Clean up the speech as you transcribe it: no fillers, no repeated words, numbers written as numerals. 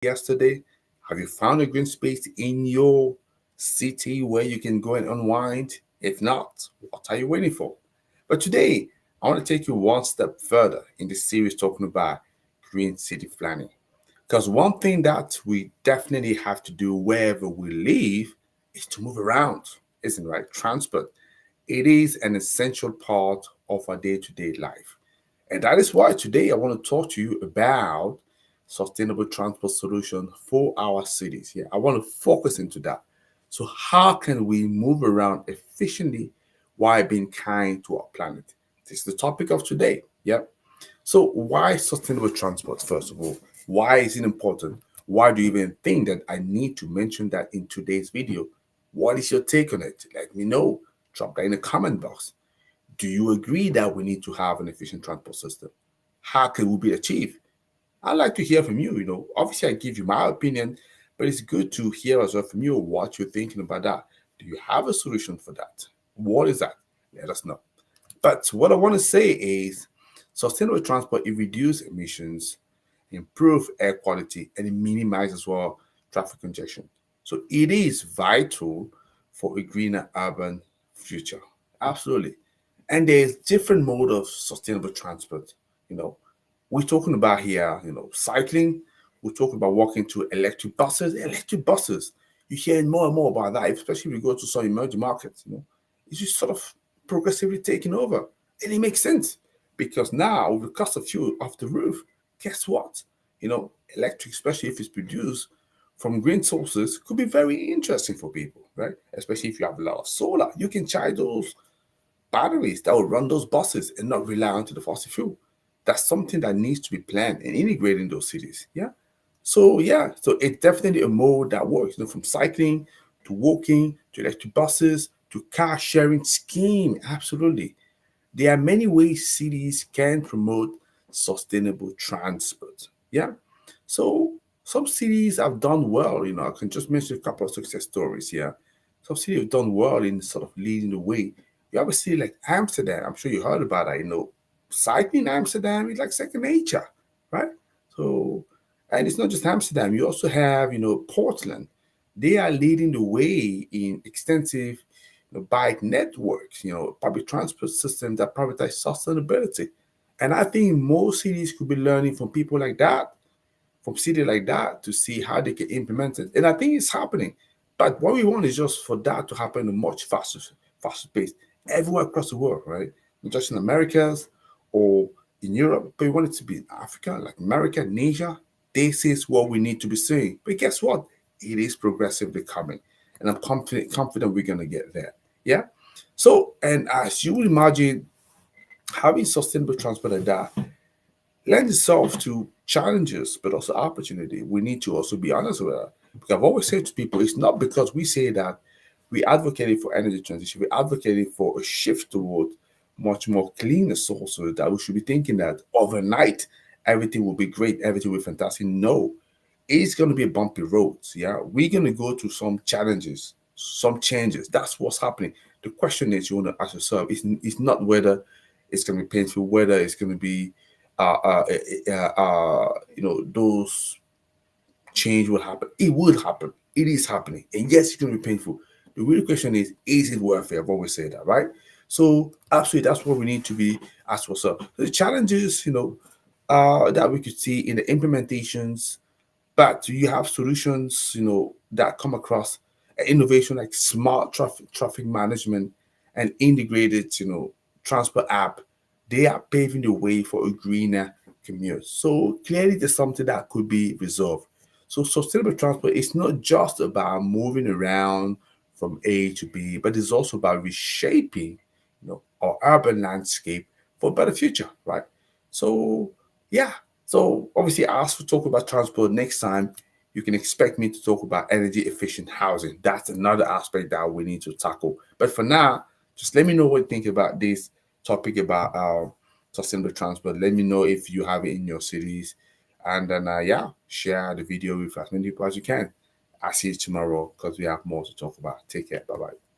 yesterday? Have you found a green space in your city where you can go and unwind? If not, what are you waiting for? But today, I want to take you one step further in this series talking about green city planning. Because one thing that we definitely have to do wherever we live is to move around, isn't it, right? Transport. It is an essential part of our day to day life. And that is why today I want to talk to you about sustainable transport solution for our cities. Yeah, I want to focus into that. So how can we move around efficiently while being kind to our planet? This is the topic of today. Yeah. So why sustainable transport first of all? Why is it important? Why do you even think that I need to mention that in today's video? What is your take on it? Let me know. Drop that in the comment box. Do you agree that we need to have an efficient transport system? How can we be achieved? I'd like to hear from you. Obviously, I give you my opinion, but it's good to hear as well from you what you're thinking about that. Do you have a solution for that? What is that? Let us know. But what I want to say is sustainable transport, it reduces emissions, improve air quality, and it minimizes as well traffic congestion. So it is vital for a greener urban future. Absolutely. And there's different mode of sustainable transport. You know, we're talking about here, cycling. We're talking about walking to electric buses. Electric buses, you're hearing more and more about that, especially if you go to some emerging markets. It's just sort of progressively taking over. And it makes sense because now, with the cost of fuel off the roof, guess what? Electric, especially if it's produced from green sources, could be very interesting for people, right? Especially if you have a lot of solar. You can charge those batteries that will run those buses and not rely on to the fossil fuel. That's something that needs to be planned and integrated in those cities. So it's definitely a mode that works. From cycling to walking to electric buses to car sharing scheme. Absolutely. There are many ways cities can promote sustainable transport. Yeah. So some cities have done well. I can just mention a couple of success stories here. Some cities have done well in sort of leading the way. You have a city like Amsterdam. I'm sure you heard about that. Cycling in Amsterdam is like second nature, right? So, and it's not just Amsterdam. You also have, Portland. They are leading the way in extensive bike networks, public transport systems that prioritize sustainability. And I think most cities could be learning from people like that, from cities like that, to see how they can implement it. And I think it's happening. But what we want is just for that to happen in a much faster pace, everywhere across the world, right? Not just in Americas or in Europe, but we want it to be in Africa, like America, and Asia. This is what we need to be seeing. But guess what? It is progressively coming. And I'm confident we're going to get there. Yeah. So, and as you would imagine, having sustainable transport like that lends itself to challenges, but also opportunity. We need to also be honest with that. Because I've always said to people, it's not because we say that we advocating for energy transition, we're advocating for a shift toward much more cleaner sources that we should be thinking that overnight everything will be great, everything will be fantastic. No, it's going to be a bumpy road. Yeah, we're going to go through some challenges, some changes. That's what's happening. The question is, you want to ask yourself, it's not whether it's going to be painful, whether it's going to be, those change will happen. It will happen. It is happening. And yes, it's going to be painful. The real question is it worth it? I've always said that, right? So, absolutely, that's what we need to be asked for. So, the challenges, that we could see in the implementations, but you have solutions, that come across innovation like smart traffic management and integrated, transport app. They are paving the way for a greener commute. So clearly, there's something that could be resolved. So sustainable transport is not just about moving around from A to B, but it's also about reshaping, our urban landscape for a better future, right? So yeah, so obviously, as we talk about transport next time, you can expect me to talk about energy efficient housing. That's another aspect that we need to tackle. But for now, just let me know what you think about this topic about sustainable transport. Let me know if you have it in your cities, and then yeah, share the video with as many people as you can. I'll see you tomorrow because we have more to talk about. Take care. Bye bye.